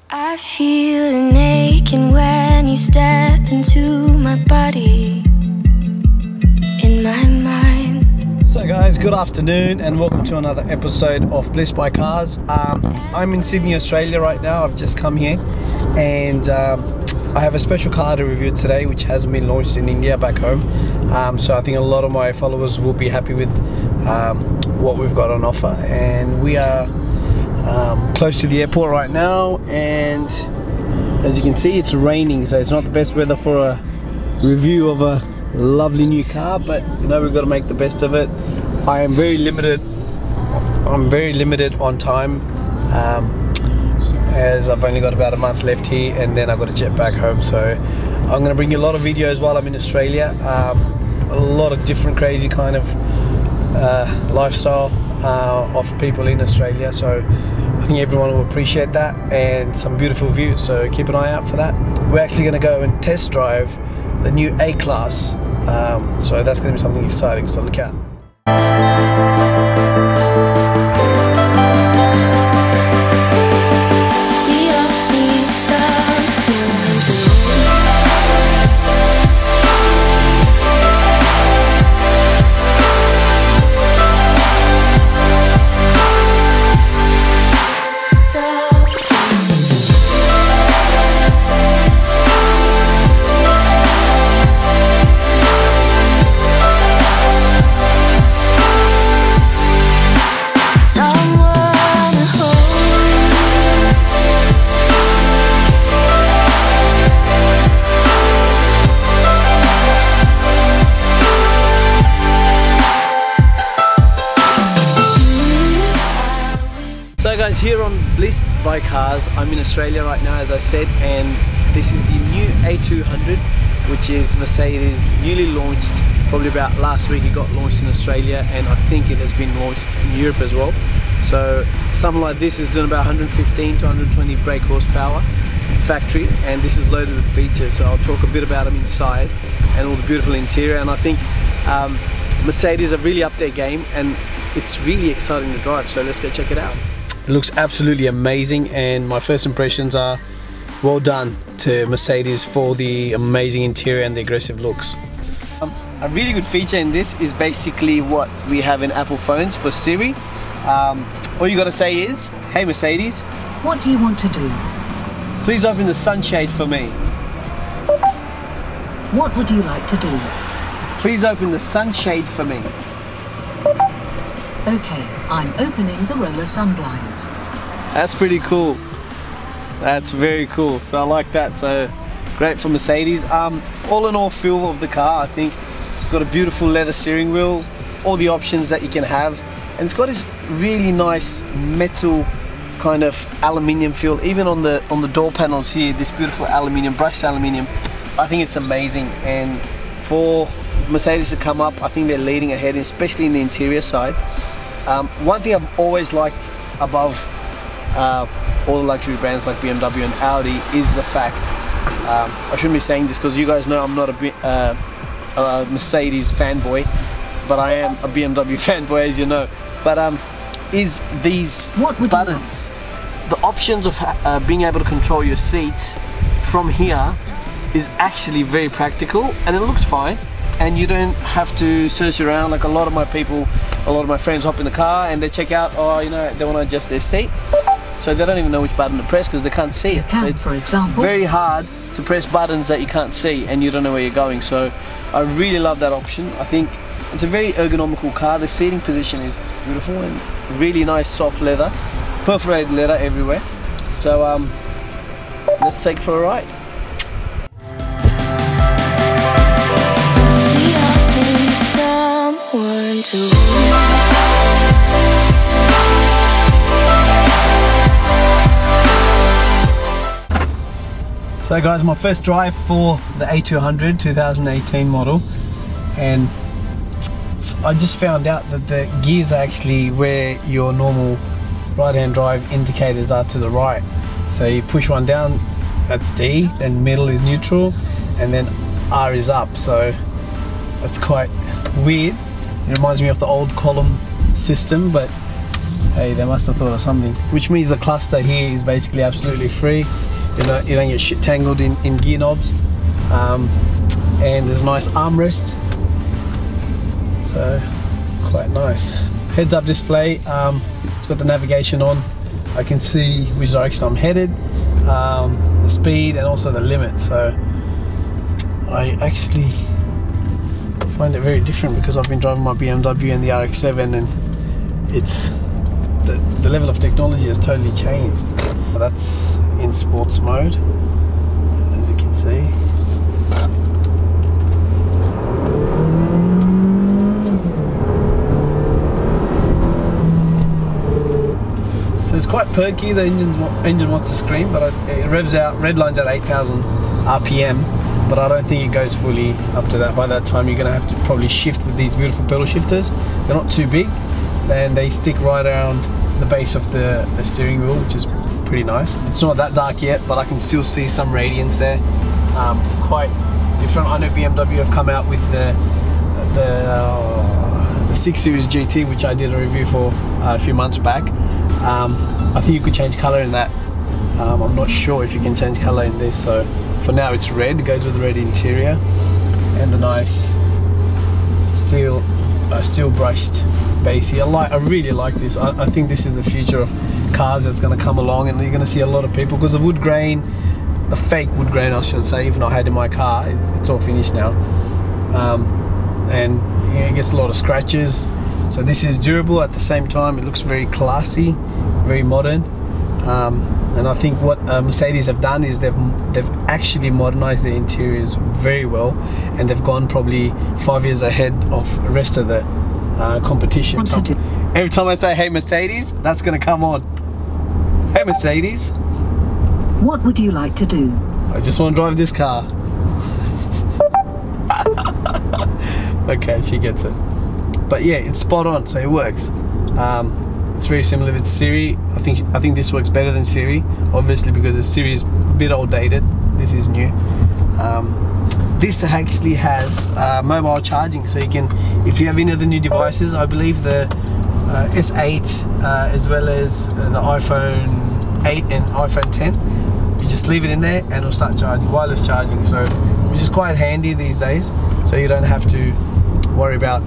I feel an aching when you step into my body, in my mind. So guys, good afternoon and welcome to another episode of Bliss by Cars. I'm in Sydney, Australia right now. I've just come here and I have a special car to review today which hasn't been launched in India back home. So I think a lot of my followers will be happy with what we've got on offer, and we are close to the airport right now, and as you can see it's raining, so it's not the best weather for a review of a lovely new car, but you know, we've got to make the best of it. I'm very limited on time, as I've only got about a month left here and then I've got to jet back home. So I'm going to bring you a lot of videos while I'm in Australia, a lot of different crazy kind of lifestyle of people in Australia, so I think everyone will appreciate that, and some beautiful views, so keep an eye out for that. We're actually going to go and test drive the new A-Class, so that's going to be something exciting, so look out. So guys, here on Bliss by Cars, I'm in Australia right now, as I said, and this is the new A200, which is Mercedes newly launched. Probably about last week it got launched in Australia, and I think it has been launched in Europe as well. So something like this is doing about 115 to 120 brake horsepower factory, and this is loaded with features, so I'll talk a bit about them inside and all the beautiful interior. And I think Mercedes have really upped their game and it's really exciting to drive, so let's go check it out. It looks absolutely amazing, and my first impressions are well done to Mercedes for the amazing interior and the aggressive looks. A really good feature in this is basically what we have in Apple phones for Siri. All you gotta say is, "Hey Mercedes, what do you want to do? Please open the sunshade for me." What would you like to do? Please open the sunshade for me. Okay, I'm opening the roller sun blinds. That's pretty cool. That's very cool. So I like that. So great for Mercedes. All in all, feel of the car, I think it's got a beautiful leather steering wheel, all the options that you can have, and it's got this really nice metal kind of aluminium feel. Even on the door panels here, this beautiful aluminium, brushed aluminium. I think it's amazing, and for Mercedes to come up, I think they're leading ahead, especially in the interior side. One thing I've always liked above all the luxury brands like BMW and Audi is the fact, I shouldn't be saying this because you guys know I'm not a Mercedes fanboy, but I am a BMW fanboy, as you know, but is these buttons. The options of being able to control your seats from here is actually very practical, and it looks fine, and you don't have to search around like a lot of my friends hop in the car and they check out, oh, you know, they want to adjust their seat, so they don't even know which button to press because they can't see it. So it's for example, very hard to press buttons that you can't see and you don't know where you're going. So I really love that option. I think it's a very ergonomical car. The seating position is beautiful and really nice soft leather, perforated leather everywhere. So let's take it for a ride. So guys, my first drive for the A200 2018 model, and I just found out that the gears are actually where your normal right hand drive indicators are, to the right. So you push one down, that's D, then middle is neutral, and then R is up. So that's quite weird. It reminds me of the old column system, but hey, they must have thought of something. Which means the cluster here is basically absolutely free. You don't get shit tangled in gear knobs. And there's a nice armrest. So, quite nice. Heads up display, it's got the navigation on. I can see which direction I'm headed, the speed and also the limit. So I actually find it very different because I've been driving my BMW and the RX-7, and it's the level of technology has totally changed. That's in sports mode, as you can see. So it's quite perky. The engine wants to scream, but it revs out, redlines at 8,000 RPM, but I don't think it goes fully up to that. By that time, you're going to have to probably shift with these beautiful pedal shifters. They're not too big, and they stick right around the base of the steering wheel, which is pretty nice. It's not that dark yet, but I can still see some radiance there. Quite different. I know BMW have come out with the 6 Series GT, which I did a review for a few months back. I think you could change color in that. I'm not sure if you can change color in this. So for now it's red. It goes with the red interior and the nice steel brushed base here. I really like this. I think this is the future of cars that's going to come along, and you're going to see a lot of people, because the wood grain, the fake wood grain I should say, even I had in my car, it's all finished now, and you know, it gets a lot of scratches. So this is durable at the same time. It looks very classy, very modern, and I think what Mercedes have done is they've actually modernized their interiors very well, and they've gone probably 5 years ahead of the rest of the competition. Every time I say hey Mercedes, that's going to come on. Hey Mercedes, what would you like to do? I just want to drive this car. Okay, she gets it. But yeah, it's spot on, so it works. It's very similar with Siri. I think this works better than Siri, obviously, because the Siri is a bit outdated. This is new. This actually has mobile charging, so you can, if you have any of the new devices, I believe the S8 as well as the iPhone 8 and iPhone 10, you just leave it in there and it'll start charging, wireless charging, so which is quite handy these days, so you don't have to worry about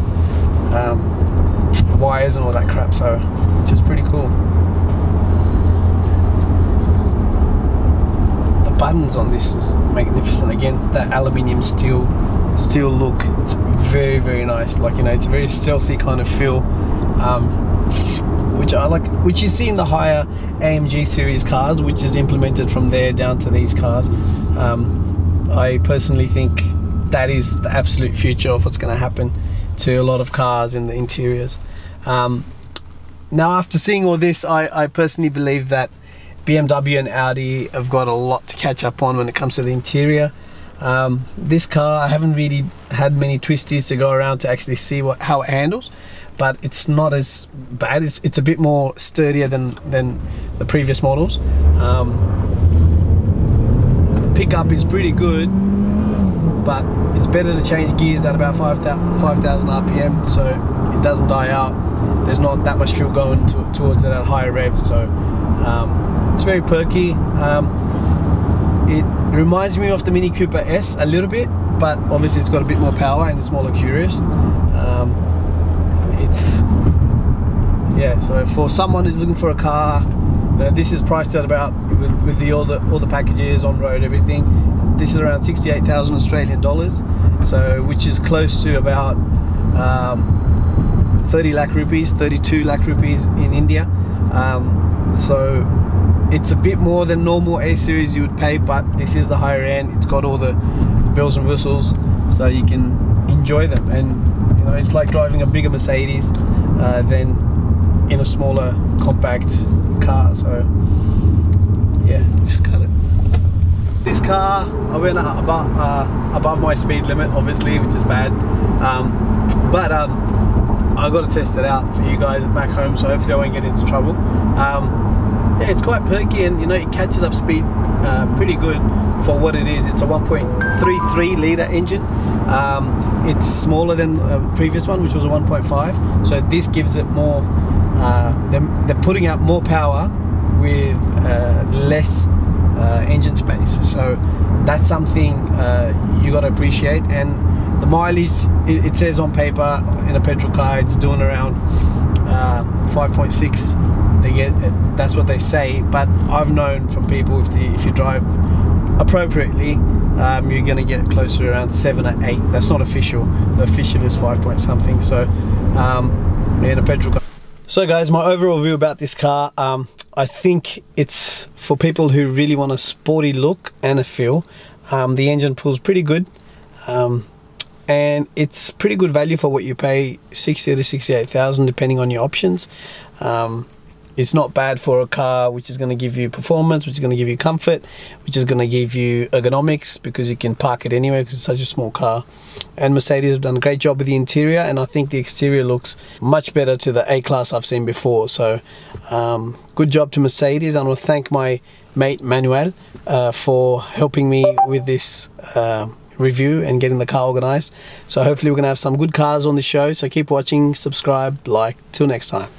wires and all that crap, so which is pretty cool. The buttons on this is magnificent. Again, that aluminium steel look, it's very, very nice. Like, you know, it's a very stealthy kind of feel, which I like, which you see in the higher AMG series cars, which is implemented from there down to these cars. I personally think that is the absolute future of what's going to happen to a lot of cars in the interiors. Now, after seeing all this, I personally believe that BMW and Audi have got a lot to catch up on when it comes to the interior. This car, I haven't really had many twisties to go around to actually see how it handles, but it's not as bad. It's a bit more sturdier than the previous models. The pickup is pretty good, but it's better to change gears at about 5,000 RPM, so it doesn't die out. There's not that much fuel going towards that higher rev, so it's very perky. It reminds me of the Mini Cooper S a little bit, but obviously it's got a bit more power and it's more luxurious. Yeah, so for someone who's looking for a car, this is priced at about, with all the packages, on road, everything, this is around 68,000 Australian dollars, so which is close to about 30 lakh rupees, 32 lakh rupees in India. So it's a bit more than normal A series you would pay, but this is the higher end. It's got all the bells and whistles, so you can enjoy them, and you know, it's like driving a bigger Mercedes than in a smaller compact car. So yeah, just got it. This car, I went above my speed limit, obviously, which is bad, but I got to test it out for you guys back home, so hopefully I won't get into trouble. Yeah, it's quite perky, and you know, it catches up speed pretty good for what it is. It's a 1.33 litre engine. It's smaller than the previous one, which was a 1.5, so this gives it more they're putting out more power with less engine space, so that's something you got to appreciate. And the mileage, it says on paper in a petrol car it's doing around 5.6. they get, that's what they say, but I've known from people if you drive appropriately, you're going to get closer to around 7 or 8. That's not official. The official is 5 point something. So in a petrol car. So guys, my overall view about this car, I think it's for people who really want a sporty look and a feel. The engine pulls pretty good, and it's pretty good value for what you pay, 60 to 68,000 depending on your options. It's not bad for a car which is going to give you performance, which is going to give you comfort, which is going to give you ergonomics, because you can park it anywhere because it's such a small car. And Mercedes have done a great job with the interior, and I think the exterior looks much better to the A-Class I've seen before. So good job to Mercedes, and I want to thank my mate Manuel for helping me with this review and getting the car organized. So hopefully we're going to have some good cars on the show. So keep watching, subscribe, like. Till next time.